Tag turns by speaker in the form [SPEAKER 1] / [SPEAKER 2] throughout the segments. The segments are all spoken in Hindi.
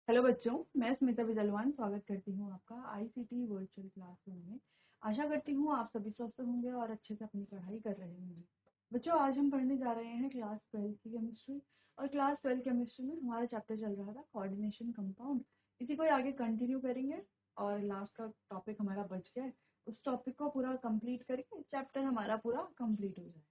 [SPEAKER 1] हेलो बच्चों, मैं स्मिता बिजलवान स्वागत करती हूँ आपका आईसीटी वर्चुअल क्लासरूम में। आशा करती हूँ आप सभी स्वस्थ होंगे और अच्छे से अपनी पढ़ाई कर रहे होंगे। बच्चों, आज हम पढ़ने जा रहे हैं क्लास 12 की केमिस्ट्री। और क्लास 12 केमिस्ट्री में हमारा चैप्टर चल रहा था कोऑर्डिनेशन कंपाउंड। इसी को ही आगे कंटिन्यू करेंगे और लास्ट का टॉपिक हमारा बच गया है। उस टॉपिक को पूरा कंप्लीट करके चैप्टर हमारा पूरा कंप्लीट हो जाए।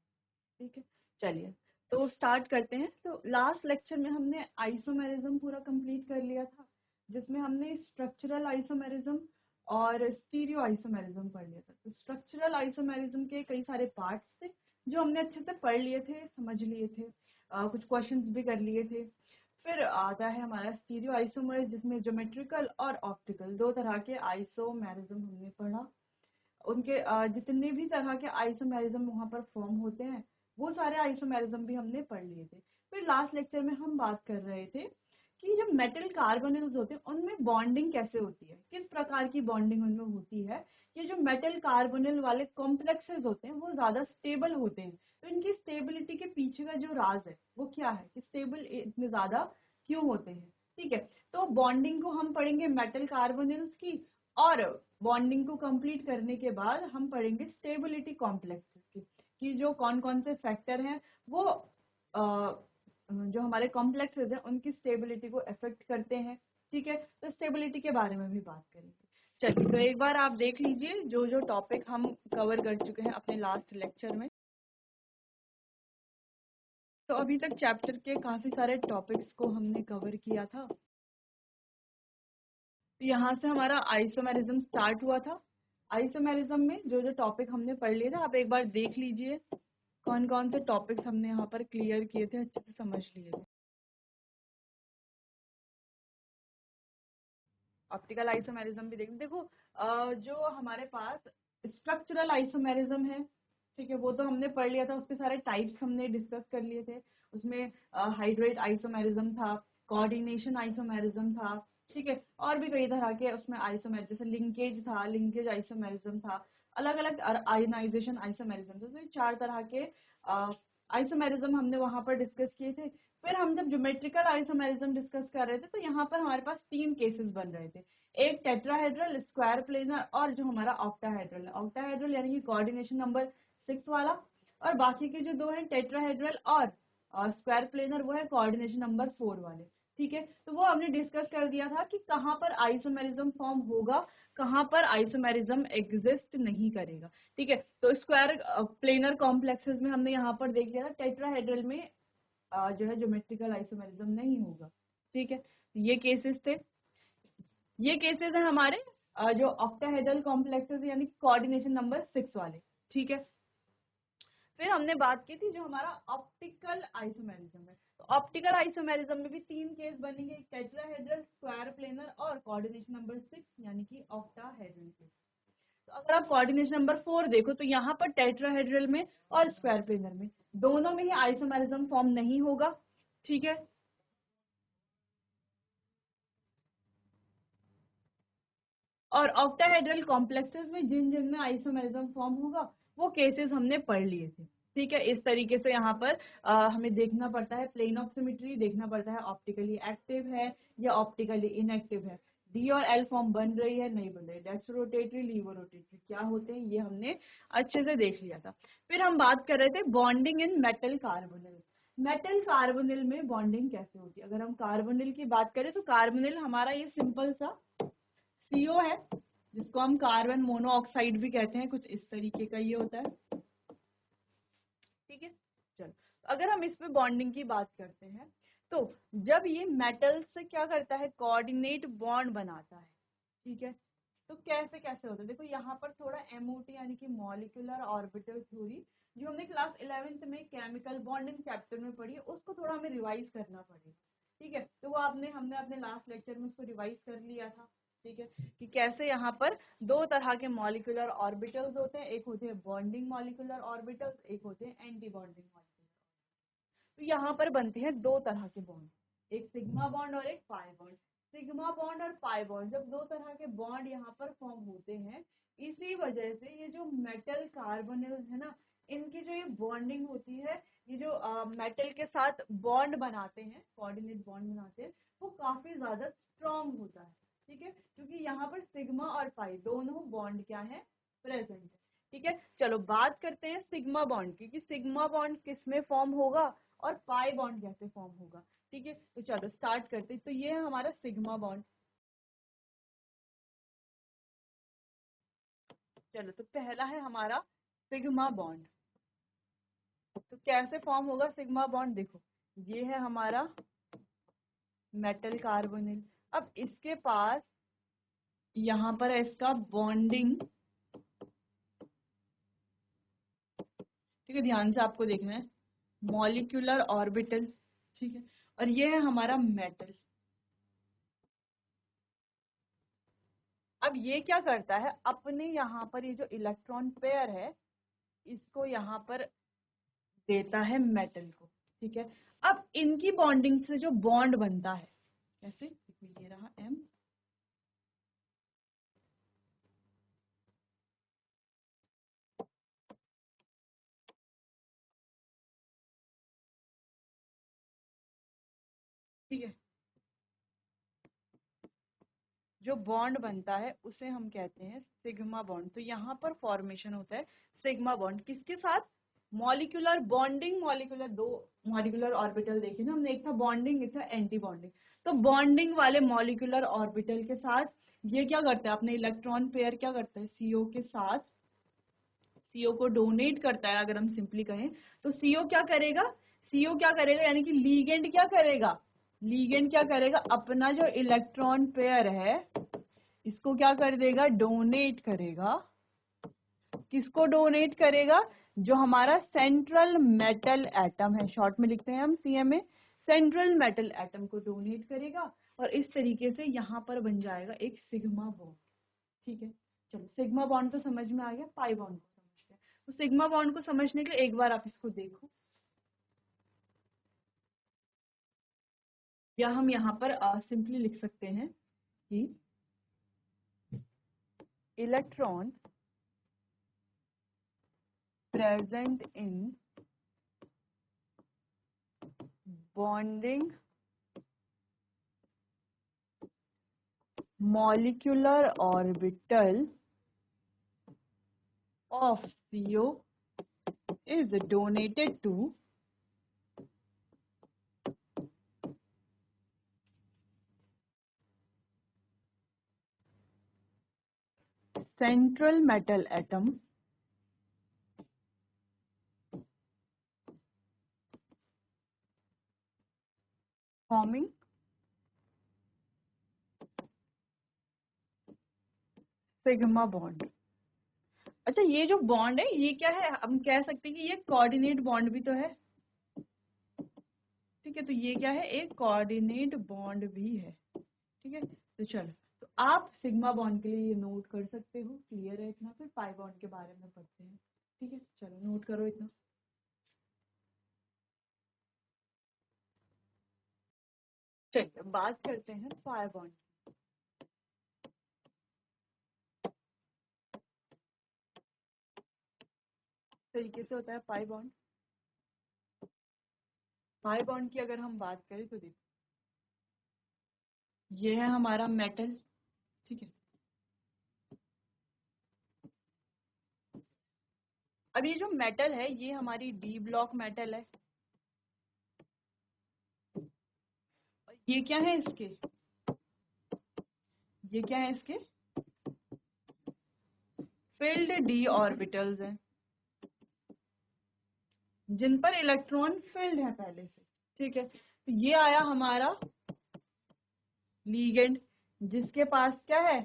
[SPEAKER 1] ठीक है, चलिए तो स्टार्ट करते हैं। तो लास्ट लेक्चर में हमने आइसोमेरिज्म पूरा कंप्लीट कर लिया था, जिसमें हमने स्ट्रक्चरल आइसोमेरिज्म और स्टीरियो आइसोमेरिज्म पढ़ लिया था। तो स्ट्रक्चरल आइसोमेरिज्म के कई सारे पार्ट्स थे जो हमने अच्छे से पढ़ लिए थे, समझ लिए थे, कुछ क्वेश्चंस भी कर लिए थे। फिर आता है हमारा स्टीरियो आइसोमर, जिसमें ज्योमेट्रिकल और ऑप्टिकल दो तरह के आइसोमेरिज्म हमने पढ़ा। उनके जितने भी तरह के आइसोमेरिज्म वहाँ पर फॉर्म होते हैं, वो सारे आइसोमेरिज्म भी हमने पढ़ लिए थे। फिर लास्ट लेक्चर में हम बात कर रहे थे कि जब मेटल कार्बोनिल्स होते हैं उनमें बॉन्डिंग कैसे होती है, किस प्रकार की बॉन्डिंग उनमें होती है। ये जो मेटल कार्बोनिल वाले कॉम्प्लेक्सेस होते हैं वो ज्यादा स्टेबल होते हैं। तो इनकी स्टेबिलिटी के पीछे का जो राज है वो क्या है कि स्टेबल इतने ज्यादा क्यों होते हैं। ठीक है, तो बॉन्डिंग को हम पढ़ेंगे मेटल कार्बोनिल्स की, और बॉन्डिंग को कंप्लीट करने के बाद हम पढ़ेंगे स्टेबिलिटी कॉम्प्लेक्सेस की, कि जो कौन कौन से फैक्टर हैं वो जो हमारे कॉम्प्लेक्सेस हैं उनकी स्टेबिलिटी को अफेक्ट करते हैं। ठीक है, तो स्टेबिलिटी के बारे में भी बात करेंगे। चलिए, तो एक बार आप देख लीजिए जो जो टॉपिक हम कवर कर चुके हैं अपने लास्ट लेक्चर में। तो अभी तक चैप्टर के काफी सारे टॉपिक्स को हमने कवर किया था। तो यहाँ से हमारा आइसोमेरिज्म स्टार्ट हुआ था। आइसोमेरिज्म में जो जो टॉपिक हमने पढ़ लिए थे आप एक बार देख लीजिए, कौन कौन से टॉपिक्स हमने यहाँ पर क्लियर किए थे, अच्छे से समझ लिए थे। ऑप्टिकल आइसोमेरिज्म भी देखो, जो हमारे पास स्ट्रक्चरल आइसोमेरिज्म है, ठीक है, वो तो हमने पढ़ लिया था। उसके सारे टाइप्स हमने डिस्कस कर लिए थे। उसमें हाइड्रेट आइसोमेरिज्म था, कोऑर्डिनेशन आइसोमेरिज्म था, ठीक है, और भी कई तरह के उसमें आइसोमेर, जैसे लिंकेज था, लिंकेज आइसोमेरिज्म था, अलग अलग आयनाइजेशन आइसोमेरिज्म थे। तो ये चार तरह के आइसोमेरिज्म हमने वहां पर डिस्कस किए थे। फिर हम जब ज्योमेट्रिकल आइसोमेरिज्म डिस्कस कर रहे थे तो यहाँ पर हमारे पास तीन केसेस बन रहे थे। एक टेट्राहेड्रल, स्क्वायर प्लेनर, और जो हमारा ऑक्टाहेड्रल है। ऑक्टाहेड्रल यानी कि कोऑर्डिनेशन नंबर 6 वाला, और बाकी के जो दो हैं टेट्राहेड्रल और स्क्वायर प्लेनर, वो है कोऑर्डिनेशन नंबर 4 वाले। ठीक है, तो वो हमने डिस्कस कर दिया था कि कहाँ पर आइसोमेरिज्म फॉर्म होगा, कहाँ पर आइसोमेरिज्म एग्जिस्ट नहीं करेगा। ठीक है, तो स्क्वायर प्लेनर कॉम्प्लेक्सेस में हमने यहाँ पर देख लिया था टेट्राहेड्रल में जो है ज्योमेट्रिकल आइसोमेरिज्म नहीं होगा। ठीक है, ये केसेस थे। ये केसेस हैं हमारे जो ऑक्टाहेड्रल कॉम्प्लेक्सेस यानी कोऑर्डिनेशन नंबर 6 वाले। ठीक है, फिर हमने बात की थी जो हमारा ऑप्टिकल आइसोमेरिज्म है। तो ऑप्टिकल आइसोमेरिज्म में भी तीन केस बनेंगे, टेट्राहेड्रल, स्क्वायर प्लेनर और कोऑर्डिनेशन नंबर 6 यानी कि ऑक्टाहेड्रल केस। तो अगर आप कोऑर्डिनेशन नंबर 4 देखो तो यहाँ पर टेट्राहेड्रल में और स्क्वायर प्लेनर में दोनों में ही आइसोमेरिज्म फॉर्म नहीं होगा। ठीक है, और ऑक्टाहेड्रल कॉम्प्लेक्सेस में जिन जिन में आइसोमेरिज्म फॉर्म होगा वो केसेस हमने पढ़ लिए थे। ठीक है, इस तरीके से यहाँ पर हमें देखना पड़ता है, प्लेन ऑफ सिमेट्री देखना पड़ता है, ऑप्टिकली एक्टिव है या ऑप्टिकली इनएक्टिव है, डी और एल फॉर्म बन रही है नहीं बन रही, डेक्स रोटेटरी लीवो रोटेटरी क्या होते हैं, ये हमने अच्छे से देख लिया था। फिर हम बात कर रहे थे bonding in metal carbonyl. Metal carbonyl में बॉन्डिंग कैसे होती है। अगर हम कार्बोनिल की बात करें तो कार्बोनिल हमारा ये सिंपल सा CO है, जिसको हम कार्बन मोनोऑक्साइड भी कहते हैं, कुछ इस तरीके का ये होता है। ठीक है, चलो, तो अगर हम इस पे बॉन्डिंग की बात करते हैं तो जब ये मेटल से क्या करता है, कोऑर्डिनेट बॉन्ड बनाता है। ठीक है, तो कैसे कैसे होता है, देखो यहाँ पर थोड़ा MOT यानी कि मॉलिक्यूलर ऑर्बिटल थ्योरी जो हमने क्लास 11th में केमिकल बॉन्डिंग चैप्टर में पढ़ी है, उसको थोड़ा हमें रिवाइज करना पड़ेगा। ठीक है, तो वो हमने अपने लास्ट लेक्चर में उसको रिवाइज कर लिया था। ठीक है, कि कैसे यहाँ पर दो तरह के मॉलिक्यूलर ऑर्बिटल्स होते हैं, एक होते हैं बॉन्डिंग मॉलिक्यूलर ऑर्बिटल्स, एक होते हैं एंटी बॉन्डिंग मॉलिक्यूलर। तो यहाँ पर बनते हैं दो तरह के बॉन्ड, एक सिग्मा बॉन्ड और एक पाई बॉन्ड। सिग्मा बॉन्ड और पाई बॉन्ड, जब दो तरह के बॉन्ड यहाँ पर फॉर्म होते हैं, इसी वजह से ये जो मेटल कार्बोनिल्स है ना, इनकी जो ये बॉन्डिंग होती है ये जो मेटल के साथ बॉन्ड बनाते हैं, कोऑर्डिनेट बॉन्ड बनाते हैं, वो काफी ज्यादा स्ट्रांग होता है। ठीक है, क्योंकि यहाँ पर सिग्मा और पाई दोनों बॉन्ड क्या है, प्रेजेंट है। ठीक है, चलो बात करते हैं सिग्मा बॉन्ड की, कि सिग्मा बॉन्ड किस में फॉर्म होगा और पाई बॉन्ड कैसे फॉर्म होगा। ठीक है, तो चलो स्टार्ट करते हैं। तो ये है हमारा सिग्मा बॉन्ड। चलो, तो पहला है हमारा सिग्मा बॉन्ड। तो कैसे फॉर्म होगा सिग्मा बॉन्ड, देखो ये है हमारा मेटल कार्बोनिल। अब इसके पास यहाँ पर है इसका बॉन्डिंग। ठीक है, ध्यान से आपको देखना है, मॉलिक्यूलर ऑर्बिटल। ठीक है, और ये है हमारा मेटल। अब ये क्या करता है, अपने यहाँ पर ये जो इलेक्ट्रॉन पेयर है इसको यहाँ पर देता है मेटल को। ठीक है, अब इनकी बॉन्डिंग से जो बॉन्ड बनता है, कैसे, ये रहा M। ठीक है, जो बॉन्ड बनता है उसे हम कहते हैं सिग्मा बॉन्ड। तो यहाँ पर फॉर्मेशन होता है सिग्मा बॉन्ड, किसके साथ, मॉलिक्यूलर बॉन्डिंग। मॉलिक्यूलर, दो मॉलिक्यूलर ऑर्बिटल देखे ना हमने, एक था बॉन्डिंग, एक था एंटी बॉन्डिंग। तो बॉन्डिंग वाले मॉलिक्यूलर ऑर्बिटल के साथ ये क्या करता है, अपने इलेक्ट्रॉन पेयर क्या करता है, सीओ के साथ, सीओ को डोनेट करता है। अगर हम सिंपली कहें तो सीओ क्या करेगा, सीओ क्या करेगा, यानी कि लीगेंड क्या करेगा, लीगेंड क्या करेगा, अपना जो इलेक्ट्रॉन पेयर है इसको क्या कर देगा, डोनेट करेगा। किसको डोनेट करेगा, जो हमारा सेंट्रल मेटल एटम है, शॉर्ट में लिखते हैं हम सीएमए, सेंट्रल मेटल एटम को डोनेट करेगा। और इस तरीके से यहाँ पर बन जाएगा एक सिग्मा बॉन्ड। ठीक है, चलो सिग्मा बॉन्ड तो समझ में आ गया, पाई बॉन्ड को समझते हैं। तो सिग्मा बॉन्ड को समझने के लिए एक बार आप इसको देखो, या हम यहाँ पर सिंपली लिख सकते हैं कि electron present in bonding molecular orbital of CO is donated to central metal atom forming sigma bond. अच्छा, ये जो बॉन्ड है ये क्या है, हम कह सकते हैं कि ये कोऑर्डिनेट बॉन्ड भी तो है। ठीक है, तो ये क्या है, एक कोऑर्डिनेट बॉन्ड भी है। ठीक है, तो चलो, तो आप सिग्मा बॉन्ड के लिए ये नोट कर सकते हो, क्लियर है इतना। फिर पाई बॉन्ड के बारे में पढ़ते हैं। ठीक है, चलो नोट करो इतना। चलिए बात करते हैं पाई बॉन्ड। तरीके से होता है पाई बॉन्ड। पाई बॉन्ड की अगर हम बात करें तो देखो, ये है हमारा मेटल। ठीक है, अब ये जो मेटल है ये हमारी डी ब्लॉक मेटल है। और ये क्या है इसके, ये क्या है इसके, फिल्ड डी ऑर्बिटल्स हैं, जिन पर इलेक्ट्रॉन फिल्ड है पहले से। ठीक है, तो ये आया हमारा लीगेंड, जिसके पास क्या है,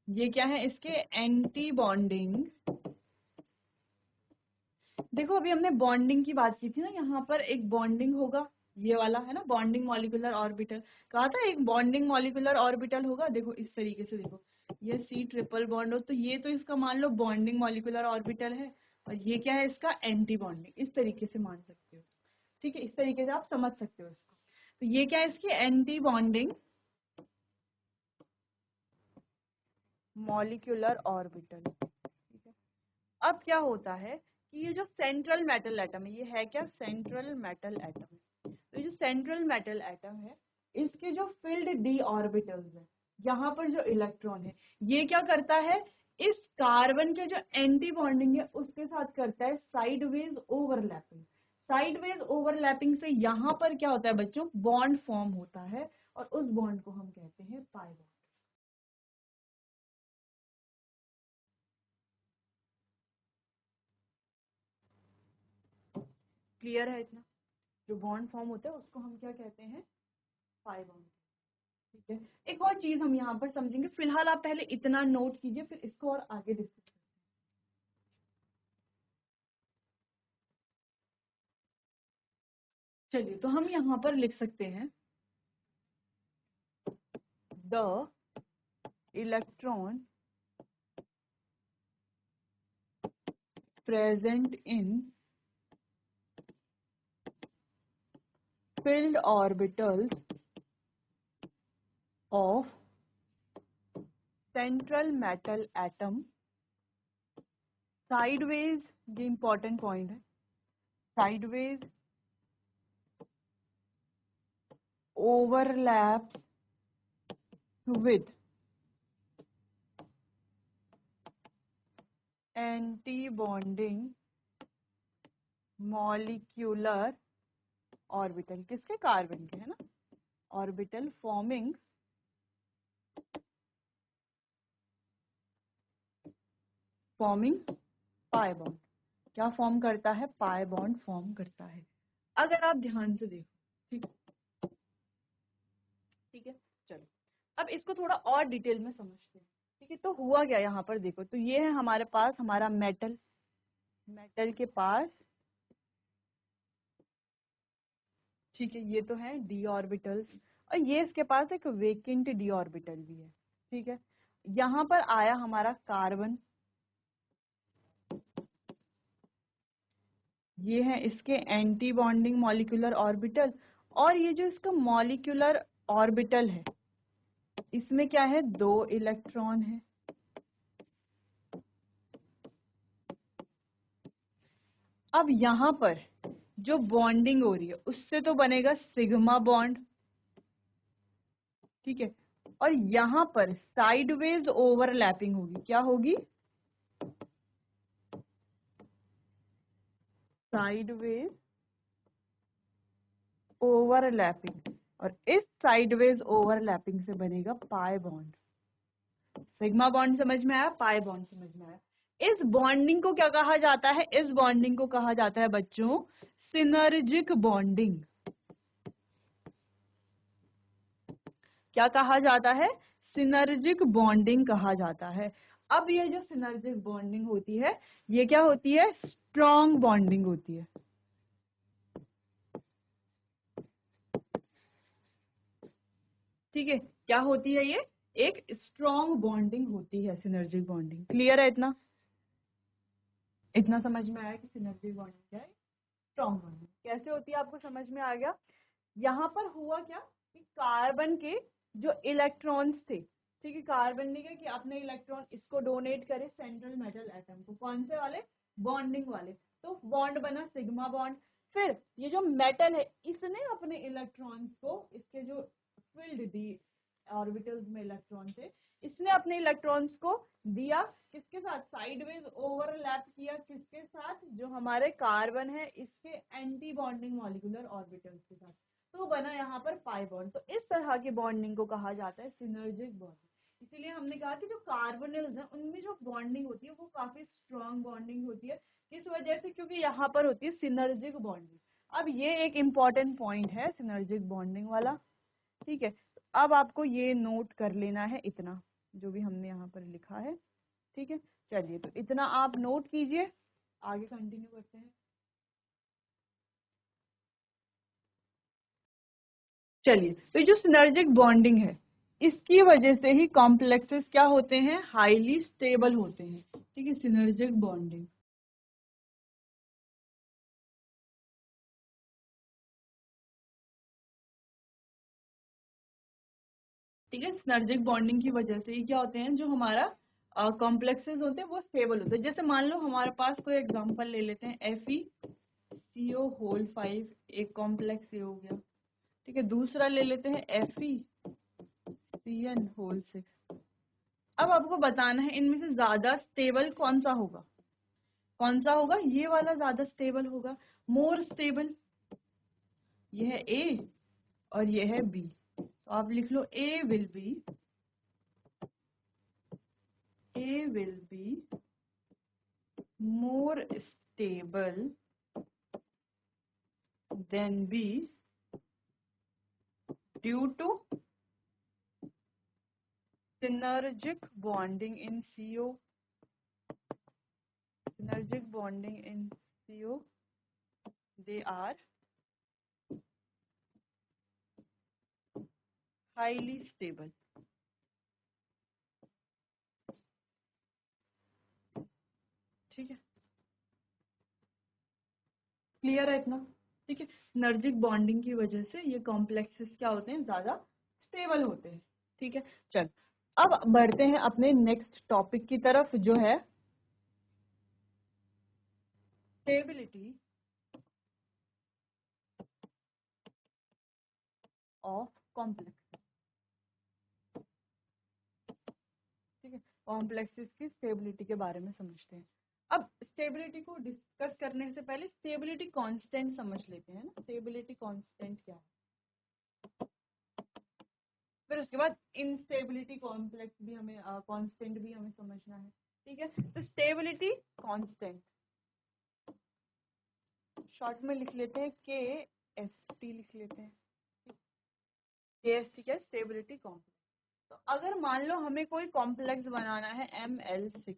[SPEAKER 1] ये क्या है इसके एंटी बॉन्डिंग। देखो अभी हमने बॉन्डिंग की बात की थी ना, यहाँ पर एक बॉन्डिंग होगा, ये वाला है ना बॉन्डिंग मॉलिक्यूलर ऑर्बिटल, कहा था एक बॉन्डिंग मॉलिक्यूलर ऑर्बिटल होगा। देखो इस तरीके से, देखो ये सी ट्रिपल बॉन्ड हो, तो ये तो इसका मान लो बॉन्डिंग मॉलिक्यूलर ऑर्बिटल है, और ये क्या है इसका एंटी बॉन्डिंग, इस तरीके से मान सकते हो। ठीक है, इस तरीके से आप समझ सकते हो इसको। तो ये क्या है इसकी एंटी बॉन्डिंग मॉलिक्यूलर ऑर्बिटल। ठीक है, अब क्या होता है कि ये जो सेंट्रल मेटल एटम है, ये है क्या, सेंट्रल मेटल एटम। तो जो सेंट्रल मेटल एटम है, इसके जो फिल्ड डी ऑर्बिटल्स है, यहाँ पर जो इलेक्ट्रॉन है, ये क्या करता है, इस कार्बन के जो एंटी बॉन्डिंग है उसके साथ करता है साइडवेज ओवरलैपिंग। साइडवेज ओवरलैपिंग से यहाँ पर क्या होता है बच्चों, बॉन्ड फॉर्म होता है, और उस बॉन्ड को हम कहते हैं पाई बॉन्ड। क्लियर है इतना? जो बॉन्ड फॉर्म होता है उसको हम क्या कहते हैं, पाई बॉन्ड। ठीक है, एक और चीज हम यहाँ पर समझेंगे, फिलहाल आप पहले इतना नोट कीजिए, फिर इसको और आगे डिस्कस। चलिए, तो हम यहाँ पर लिख सकते हैं the electron present in filled orbitals of central metal atom sideways, ये important point है, sideways overlaps with anti-bonding molecular orbital, किसके, कार्बन के, है ना, orbital forming पाई बॉन्ड। क्या फॉर्म करता है, पाई बॉन्ड फॉर्म करता है, अगर आप ध्यान से देखो। ठीक, ठीक है, चलो अब इसको थोड़ा और डिटेल में समझते हैं। ठीक है, तो हुआ क्या यहाँ पर देखो, तो ये है हमारे पास हमारा मेटल, मेटल के पास, ठीक है, ये तो है डी ऑर्बिटल्स, और ये इसके पास एक वेकेंट डी ऑर्बिटल भी है। ठीक है, यहाँ पर आया हमारा कार्बन, ये है इसके एंटी बॉन्डिंग मॉलिक्यूलर ऑर्बिटल, और ये जो इसका मॉलिक्यूलर ऑर्बिटल है, इसमें क्या है, 2 इलेक्ट्रॉन है। अब यहाँ पर जो बॉन्डिंग हो रही है उससे तो बनेगा सिग्मा बॉन्ड। ठीक है, और यहाँ पर साइडवेज ओवरलैपिंग होगी, क्या होगी, साइडवेज ओवरलैपिंग, और इस साइडवेज ओवरलैपिंग से बनेगा पाई बॉन्ड। सिग्मा बॉन्ड समझ में आया, पाई बॉन्ड समझ में आया। इस बॉन्डिंग को क्या कहा जाता है, इस बॉन्डिंग को कहा जाता है बच्चों सिनर्जिक बॉन्डिंग। क्या कहा जाता है, सिनर्जिक बॉन्डिंग कहा जाता है। अब ये जो सिनर्जिक बॉन्डिंग होती है, ये क्या होती है, स्ट्रॉन्ग बॉन्डिंग होती है। ठीक है, क्या होती है ये, एक स्ट्रॉन्ग बॉन्डिंग होती है सिनर्जिक बॉन्डिंग। क्लियर है इतना? इतना समझ में आया कि सिनर्जिक बॉन्डिंग क्या है, स्ट्रॉन्ग बॉन्डिंग कैसे होती है, आपको समझ में आ गया। यहाँ पर हुआ क्या कि कार्बन के जो इलेक्ट्रॉन्स थे, ठीक है, कार्बन ने क्या कि अपने इलेक्ट्रॉन इसको डोनेट करे सेंट्रल मेटल एटम को, कौन से वाले, बॉन्डिंग वाले, तो बॉन्ड बना सिग्मा बॉन्ड। फिर ये जो मेटल है, इसने अपने इलेक्ट्रॉन्स को, इसके जो फिल्ड डी ऑर्बिटल्स में इलेक्ट्रॉन थे, इसने अपने इलेक्ट्रॉन्स को दिया किसके साथ, साइडवेज ओवरलैप किया किसके साथ, जो हमारे कार्बन है इसके एंटी बॉन्डिंग मॉलिक्यूलर ऑर्बिटल्स के साथ, तो बना यहाँ पर पाई बॉन्ड। तो इस तरह की बॉन्डिंग को कहा जाता है सिनर्जिक बॉन्डिंग। इसीलिए हमने कहा कि जो कार्बोनिल्स हैं उनमें जो बॉन्डिंग होती है वो काफी स्ट्रॉन्ग बॉन्डिंग होती है। किस वजह से, क्योंकि यहाँ पर होती है सिनर्जिक बॉन्डिंग। अब ये एक इम्पॉर्टेंट पॉइंट है सिनर्जिक बॉन्डिंग वाला। ठीक है, अब आपको ये नोट कर लेना है इतना, जो भी हमने यहाँ पर लिखा है। ठीक है, चलिए, तो इतना आप नोट कीजिए, आगे कंटिन्यू करते हैं। चलिए, तो जो सिनर्जिक बॉन्डिंग है, इसकी वजह से ही कॉम्प्लेक्सेस क्या होते हैं, हाईली स्टेबल होते हैं। ठीक है, सिनर्जिक बॉन्डिंग, ठीक है, सिनर्जिक बॉन्डिंग की वजह से ही क्या होते हैं, जो हमारा कॉम्प्लेक्सेस होते हैं वो स्टेबल होते हैं। जैसे मान लो हमारे पास कोई एग्जांपल ले लेते हैं, FeCO होल 5 एक कॉम्प्लेक्स ये हो गया, ठीक है। दूसरा ले लेते हैं FeCN होल 6। अब आपको बताना है इनमें से ज्यादा स्टेबल कौन सा होगा, कौन सा होगा, ये वाला ज्यादा स्टेबल होगा, मोर स्टेबल। यह है A और यह है B, तो आप लिख लो A will be more stable than B due to synergic bonding in CO. Synergic bonding in CO, they are highly stable. ठीक है, क्लियर है इतना? ठीक है, सिनर्जिक बॉन्डिंग की वजह से ये कॉम्प्लेक्सेस क्या होते हैं, ज्यादा स्टेबल होते हैं। ठीक है, चल अब बढ़ते हैं अपने नेक्स्ट टॉपिक की तरफ, जो है स्टेबिलिटी ऑफ कॉम्प्लेक्स। ठीक है, कॉम्प्लेक्सेस की स्टेबिलिटी के बारे में समझते हैं। अब स्टेबिलिटी को डिस्कस करने से पहले स्टेबिलिटी कांस्टेंट समझ लेते हैं ना, स्टेबिलिटी कांस्टेंट क्या है। फिर उसके बाद इंस्टेबिलिटी कॉम्प्लेक्स भी हमें कांस्टेंट भी हमें समझना है। ठीक है, तो स्टेबिलिटी कांस्टेंट शॉर्ट में लिख लेते हैं, KST लिख लेते हैं। KST क्या, स्टेबिलिटी कॉम्प्लेक्स। तो अगर मान लो हमें कोई कॉम्प्लेक्स बनाना है ML6,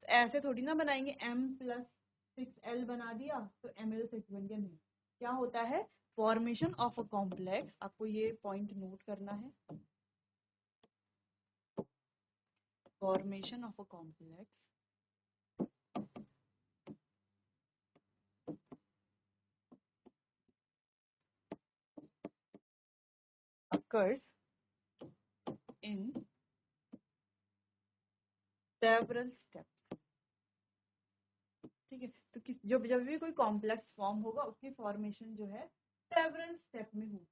[SPEAKER 1] तो ऐसे थोड़ी ना बनाएंगे M+6L बना दिया तो ML6 बन गया, नहीं। क्या होता है, फॉर्मेशन ऑफ अ कॉम्प्लेक्स, आपको ये पॉइंट नोट करना है, formation of a complex occurs in several steps। ठीक है, तो जब जब भी कोई कॉम्प्लेक्स फॉर्म होगा उसकी फॉर्मेशन जो है सेवरल स्टेप में होगी।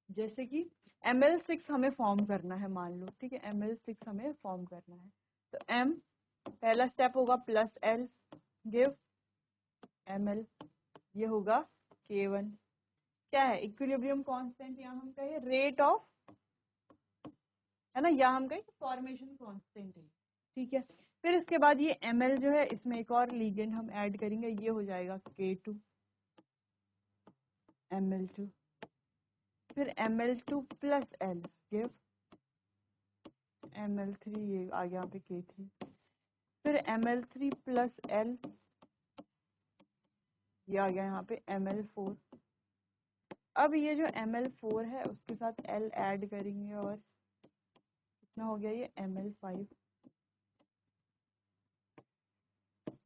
[SPEAKER 1] जैसे कि ML6 हमें फॉर्म करना है, मान लो, ठीक है, ML6 हमें फॉर्म करना है, तो M पहला स्टेप होगा +L गिव ML, ये होगा K1। क्या है, इक्विलिब्रियम कांस्टेंट, या हम कहें रेट ऑफ, है ना, या हम कहें फॉर्मेशन कांस्टेंट है। ठीक है, फिर इसके बाद ये ML जो है, इसमें एक और लिगेंड हम ऐड करेंगे, ये हो जाएगा K2 ML2, फिर ML2 + L गिव ML3, ये आ गया यहाँ पे K3, फिर ML3 + L, ये आ गया यहाँ पे ML4। अब ये जो ML4 है उसके साथ L ऐड करेंगे और कितना हो गया, ये ML5,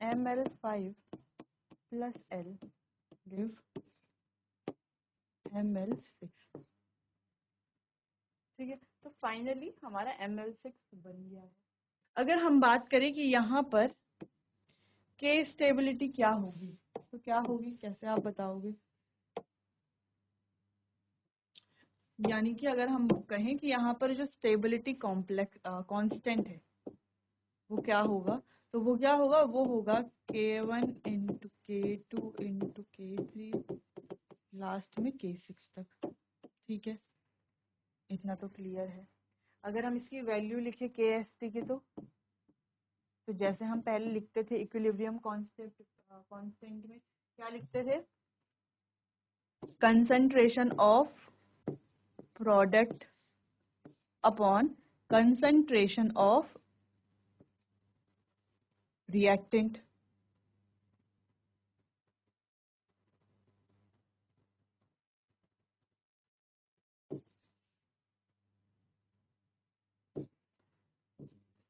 [SPEAKER 1] ML5 + L give ML6। ठीक है, तो फाइनली हमारा ML6 बन गया है। अगर हम बात करें कि यहाँ पर K स्टेबिलिटी क्या होगी, तो क्या होगी, कैसे आप बताओगे? यानी कि अगर हम कहें कि यहाँ पर जो स्टेबिलिटी कॉम्प्लेक्स कांस्टेंट है वो क्या होगा, तो वो क्या होगा, वो होगा K1 × K2 × K3 लास्ट में K6 तक। ठीक है, इतना तो क्लियर है। अगर हम इसकी वैल्यू लिखे KST की, तो जैसे हम पहले लिखते थे इक्विलिब्रियम कांस्टेंट में क्या लिखते थे, concentration of product upon concentration of reactant.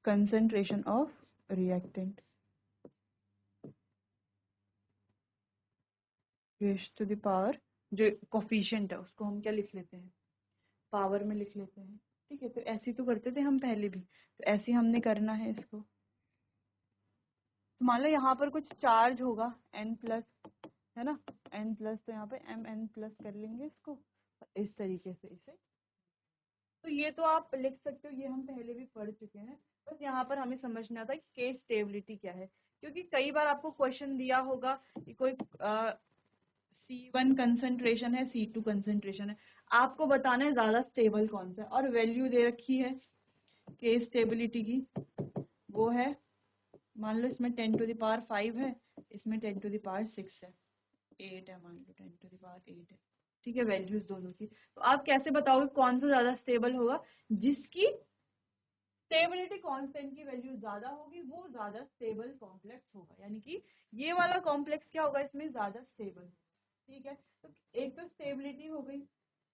[SPEAKER 1] Concentration of reactant raise to the power, जो कोफिशिएंट है उसको हम क्या लिख लेते हैं, पावर में लिख लेते हैं। ठीक है, तो ऐसे तो करते थे हम पहले भी, तो ऐसे हमने करना है इसको। तो मान लो यहाँ पर कुछ चार्ज होगा n प्लस, है ना, n प्लस, तो यहाँ पे mn प्लस कर लेंगे इसको इस तरीके से इसे। तो ये तो आप लिख सकते हो, ये हम पहले भी पढ़ चुके हैं। बस यहाँ पर हमें समझना था कि केस स्टेबिलिटी क्या है, क्योंकि कई बार आपको क्वेश्चन दिया होगा कि कोई C1 कंसंट्रेशन है, C2 कंसंट्रेशन है, आपको बताना है ज्यादा स्टेबल कौन सा है, और वैल्यू दे रखी है केस स्टेबिलिटी की, वो है, मान लो इसमें 10⁵ है, इसमें 10⁶ है, 8 है, मान लो 10⁸ है, ठीक है, वैल्यूज दोनों की। तो आप कैसे बताओगे कौन सा ज्यादा स्टेबल होगा? जिसकी स्टेबिलिटी कांस्टेंट की वैल्यू ज्यादा होगी वो ज्यादा स्टेबल कॉम्प्लेक्स होगा, यानी कि ये वाला कॉम्प्लेक्स क्या होगा, इसमें ज्यादा स्टेबल, ठीक है। तो एक तो स्टेबिलिटी हो गई,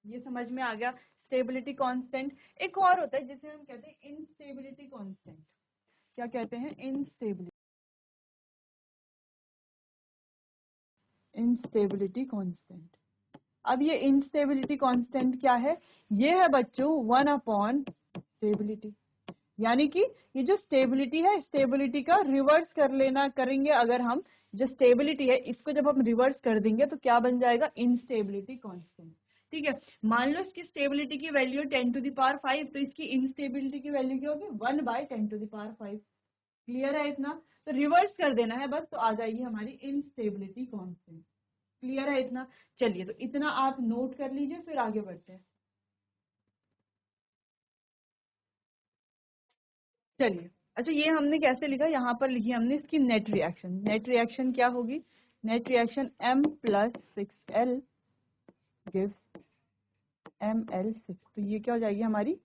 [SPEAKER 1] ये समझ में आ गया, स्टेबिलिटी कांस्टेंट। एक और होता है जिसे हम कहते हैं इनस्टेबिलिटी कांस्टेंट। क्या कहते हैं? Instability constant. अब ये इनस्टेबिलिटी कांस्टेंट क्या है? ये है बच्चों 1 स्टेबिलिटी, यानी कि ये जो स्टेबिलिटी है, स्टेबिलिटी का रिवर्स कर लेना करेंगे अगर हम, जो स्टेबिलिटी है इसको जब हम रिवर्स कर देंगे तो क्या बन जाएगा? इनस्टेबिलिटी कांस्टेंट, ठीक है। मान लो इसकी स्टेबिलिटी की वैल्यू 10⁵, तो इसकी इनस्टेबिलिटी की वैल्यू क्या होगी? 1/10⁵। क्लियर है इतना? तो रिवर्स कर देना है बस, तो आ जाएगी हमारी इनस्टेबिलिटी कांस्टेंट। क्लियर है इतना? चलिए, तो इतना आप नोट कर लीजिए, फिर आगे बढ़ते हैं। चलिए, अच्छा ये हमने कैसे लिखा? यहाँ पर लिखी हमने इसकी नेट रिएक्शन। नेट रिएक्शन क्या होगी? Net reaction M+6L gives Ml6। तो ये क्या हो जाएगी हमारी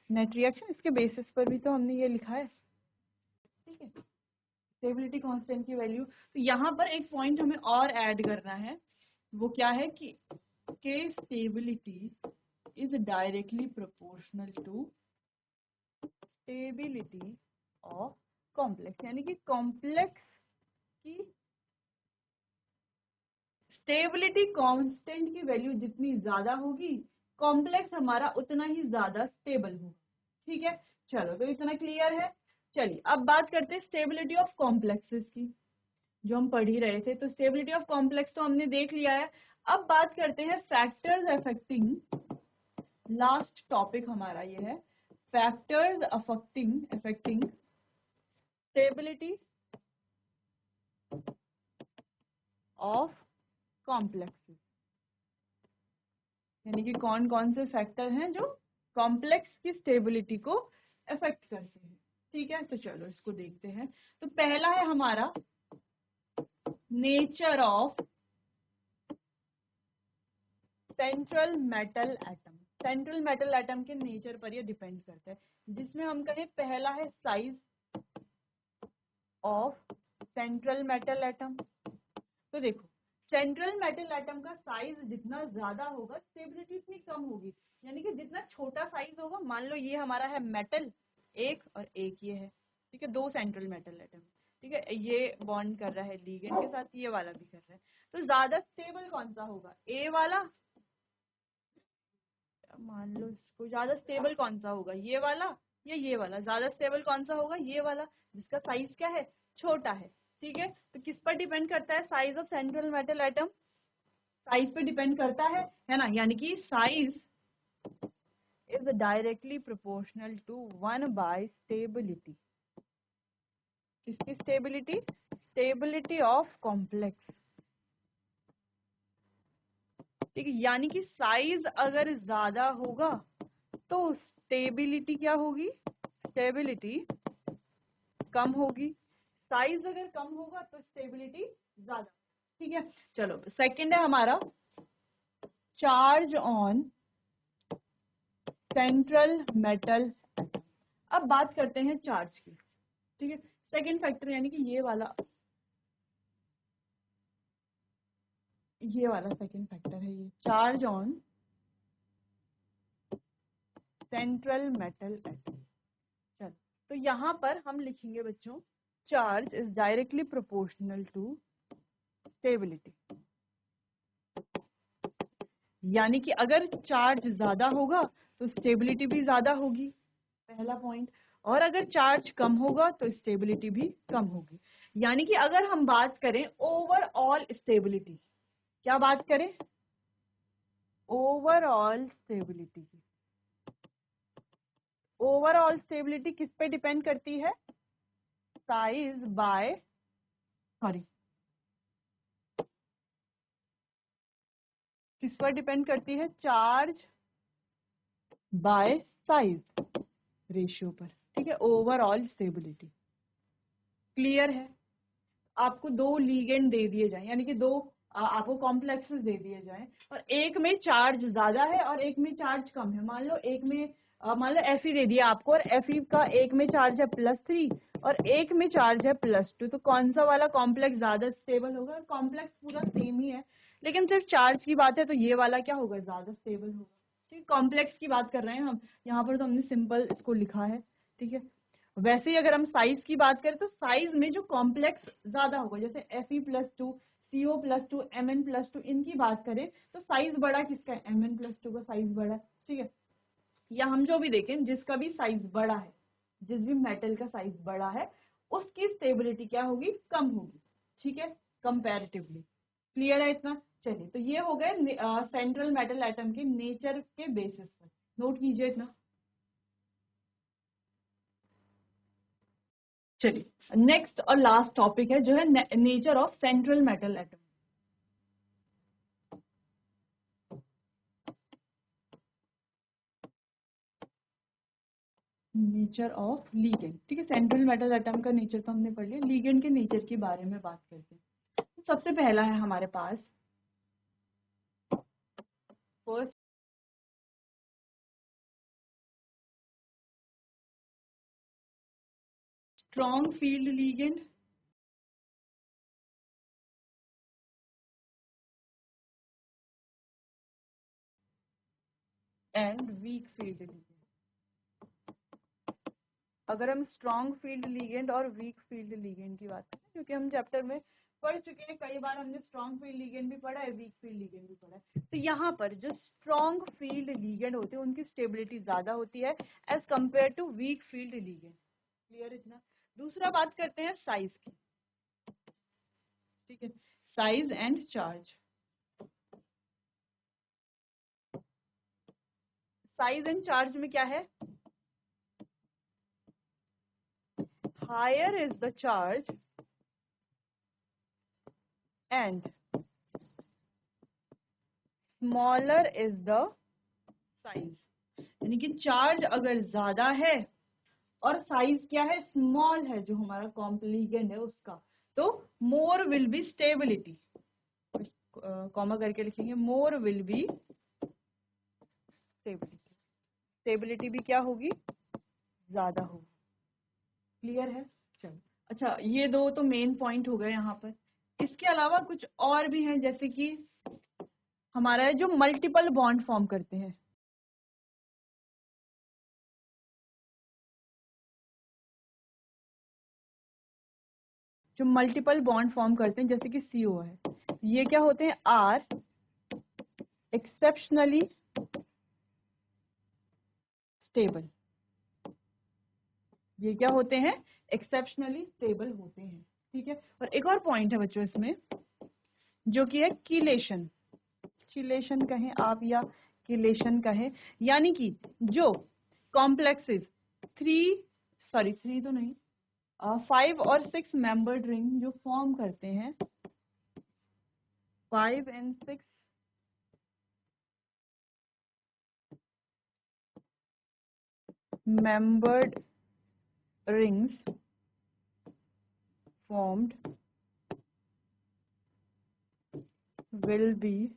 [SPEAKER 1] नेट रिएक्शन? इसके बेसिस पर भी तो हमने ये लिखा है, ठीक है, स्टेबिलिटी कांस्टेंट की वैल्यू। तो यहाँ पर एक पॉइंट हमें और ऐड करना है, वो क्या है कि K stability is directly proportional to stability of complex, यानी कि कॉम्प्लेक्स की स्टेबिलिटी कांस्टेंट की वैल्यू जितनी ज्यादा होगी, कॉम्प्लेक्स हमारा उतना ही ज्यादा स्टेबल होगा, ठीक है। चलो, तो इतना क्लियर है। चलिए, अब बात करते हैं स्टेबिलिटी ऑफ कॉम्प्लेक्सेस की, जो हम पढ़ ही रहे थे। तो स्टेबिलिटी ऑफ कॉम्प्लेक्स तो हमने देख लिया है। अब बात करते हैं फैक्टर्स अफेक्टिंग, लास्ट टॉपिक हमारा ये है, factors affecting stability of complexes, यानी कि कौन कौन से फैक्टर हैं जो कॉम्प्लेक्स की स्टेबिलिटी को अफेक्ट करते हैं, ठीक है। तो चलो इसको देखते हैं। तो पहला है हमारा nature of central metal atom. Central metal atom के नेचर पर ये डिपेंड करता है, जिसमें हम कहें पहला है size of central metal atom. तो देखो, सेंट्रल मेटल एटम का साइज जितना ज्यादा होगा, स्टेबिलिटी इतनी कम होगी, यानी कि जितना छोटा साइज होगा, मान लो ये हमारा है मेटल एक और एक ये है, ठीक है, दो सेंट्रल मेटल एटम, ठीक है, ये बॉन्ड कर रहा है लिगेंड के साथ, ये वाला भी कर रहा है, तो ज्यादा स्टेबल कौन सा होगा? ए वाला। मान लो इसको, ज्यादा स्टेबल कौन सा होगा? ये वाला या ये वाला? ज्यादा स्टेबल कौन सा होगा? ये वाला, जिसका साइज क्या है? छोटा है, ठीक है। तो किस पर डिपेंड करता है? Size of central metal atom size पे डिपेंड करता है ना, यानी कि size is directly proportional to 1/स्टेबिलिटी। किसकी स्टेबिलिटी? स्टेबिलिटी ऑफ कॉम्प्लेक्स, ठीक है। यानी कि साइज अगर ज्यादा होगा तो स्टेबिलिटी क्या होगी? स्टेबिलिटी कम होगी। साइज अगर कम होगा तो स्टेबिलिटी ज्यादा, ठीक है। चलो, सेकंड है हमारा charge on central metal atom. अब बात करते हैं चार्ज की, ठीक है। सेकंड फैक्टर यानी कि ये वाला सेकंड फैक्टर है, ये charge on central metal atom. चलो, तो यहाँ पर हम लिखेंगे बच्चों, charge is directly proportional to stability. यानी कि अगर चार्ज ज्यादा होगा तो स्टेबिलिटी भी ज्यादा होगी, पहला पॉइंट। और अगर चार्ज कम होगा तो स्टेबिलिटी भी कम होगी। यानी कि अगर हम बात करें ओवरऑल स्टेबिलिटी, क्या बात करें, ओवरऑल स्टेबिलिटी की, ओवरऑल स्टेबिलिटी किस पे डिपेंड करती है, साइज बाय, सॉरी, किस पर डिपेंड करती है, चार्ज बाय साइज रेशियो पर, ठीक है, ओवरऑल स्टेबिलिटी। क्लियर है। आपको दो लीगेंड दे दिए जाएं, यानी कि दो आपको कॉम्प्लेक्सेस दे दिए जाएं, और एक में चार्ज ज्यादा है और एक में चार्ज कम है। मान लो एक में मान लो Fe दे दिया आपको, और Fe का एक में चार्ज है +3 और एक में चार्ज है +2, तो कौन सा वाला कॉम्प्लेक्स ज्यादा स्टेबल होगा? कॉम्प्लेक्स पूरा सेम ही है, लेकिन सिर्फ चार्ज की बात है तो ये वाला क्या होगा, ज्यादा स्टेबल होगा। ठीक, कॉम्प्लेक्स की बात कर रहे हैं हम यहाँ पर, तो हमने सिंपल इसको लिखा है, ठीक है। वैसे ही अगर हम साइज की बात करें तो साइज में जो कॉम्प्लेक्स ज्यादा होगा, जैसे Fe+2, CO+2, Mn+2, इनकी बात करें तो साइज बड़ा किसका है, Mn+2 का साइज बड़ा है, ठीक है। या हम जो भी देखें, जिसका भी साइज बड़ा है, जिस भी मेटल का साइज बड़ा है, उसकी स्टेबिलिटी क्या होगी, कम होगी, ठीक है, कंपैरेटिवली। क्लियर है इतना? चलिए, तो ये हो गए सेंट्रल मेटल एटम के नेचर के बेसिस पर, नोट कीजिए इतना। चलिए, नेक्स्ट और लास्ट टॉपिक है जो है nature of central metal atom. Nature of ligand, ठीक है, सेंट्रल मेटल एटम का नेचर तो हमने पढ़ लिया, लीगेंड के नेचर के बारे में बात करते हैं। तो सबसे पहला है हमारे पास first, strong field ligand and weak field ligand. अगर हम स्ट्रॉन्ग फील्ड लीगेंड और वीक फील्ड लीगेंड की बात करें, क्योंकि हम चैप्टर में पढ़ चुके हैं, कई बार हमने स्ट्रॉन्ग फील्ड लीगेंड भी पढ़ा है, वीक फील्ड लीगेंड भी पढ़ा है, तो यहाँ पर जो स्ट्रॉन्ग फील्ड लीगेंड होते हैं उनकी स्टेबिलिटी ज्यादा होती है as compare to weak field ligand. Clear इतना? दूसरा बात करते हैं साइज की, ठीक है, size and charge. Size and charge में क्या है, higher is the charge and smaller is the size. यानी कि चार्ज अगर ज्यादा है और साइज क्या है, स्मॉल है, जो हमारा कॉम्प्लीगेंट है उसका, तो more will be stability, comma करके लिखेंगे, more will be stability, stability भी क्या होगी, ज्यादा होगी। क्लियर है? चलो, अच्छा, ये दो तो मेन पॉइंट हो गए यहाँ पर। इसके अलावा कुछ और भी हैं, जैसे कि हमारा जो मल्टीपल बॉन्ड फॉर्म करते हैं, जो मल्टीपल बॉन्ड फॉर्म करते हैं, जैसे कि CO है, ये क्या होते हैं, आर एक्सेप्शनली स्टेबल। ये क्या होते हैं, एक्सेप्शनली स्टेबल होते हैं, ठीक है। और एक और पॉइंट है बच्चों इसमें, जो कि है कीलेशन, कीलेशन कहें आप या कीलेशन कहें, यानी कि जो कॉम्प्लेक्सेस थ्री, सॉरी थ्री तो नहीं, 5 और 6 मेंबर्ड रिंग जो फॉर्म करते हैं, 5 and 6 membered rings formed will be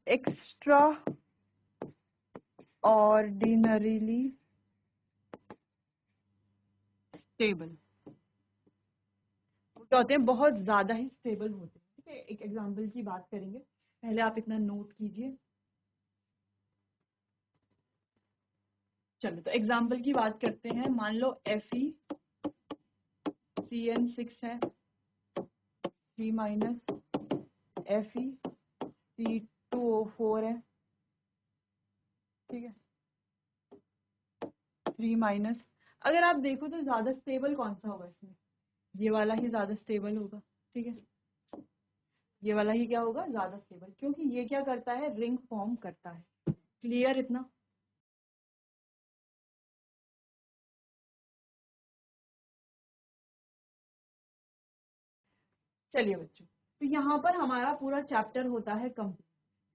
[SPEAKER 1] extraordinarily stable। वो क्या होते हैं, बहुत ज्यादा ही स्टेबल होते हैं, ठीक है। एक एग्जांपल की बात करेंगे, पहले आप इतना नोट कीजिए। चलो, तो एग्जांपल की बात करते हैं। मान लो FeCN6 है, 3 - FeC2 2O4 है, ठीक है, 3 अगर आप देखो तो ज्यादा स्टेबल कौन सा होगा इसमें, ये वाला ही ज्यादा स्टेबल होगा, ठीक है, ये वाला ही क्या होगा, ज्यादा स्टेबल, क्योंकि ये क्या करता है, रिंग फॉर्म करता है। क्लियर इतना? चलिए बच्चों, तो यहाँ पर हमारा पूरा चैप्टर होता है कंप्लीट।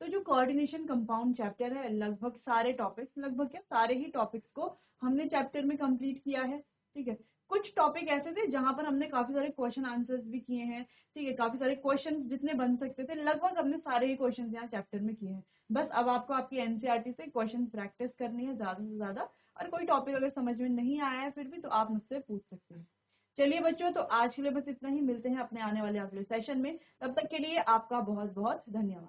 [SPEAKER 1] तो जो कोऑर्डिनेशन कंपाउंड चैप्टर है, लगभग सारे टॉपिक्स, लगभग क्या सारे ही टॉपिक्स को हमने चैप्टर में कंप्लीट किया है, ठीक है। कुछ टॉपिक ऐसे थे जहां पर हमने काफी सारे क्वेश्चन आंसर्स भी किए हैं, ठीक है, काफी सारे क्वेश्चन जितने बन सकते थे लगभग हमने सारे ही क्वेश्चन यहाँ चैप्टर में किए हैं। बस अब आपको आपकी एनसीईआरटी से क्वेश्चन प्रैक्टिस करनी है ज्यादा से ज्यादा, और कोई टॉपिक अगर समझ में नहीं आया है फिर भी तो आप मुझसे पूछ सकते हैं। चलिए बच्चों, तो आज के लिए बस इतना ही, मिलते हैं अपने आने वाले अगले सेशन में, तब तक के लिए आपका बहुत बहुत धन्यवाद।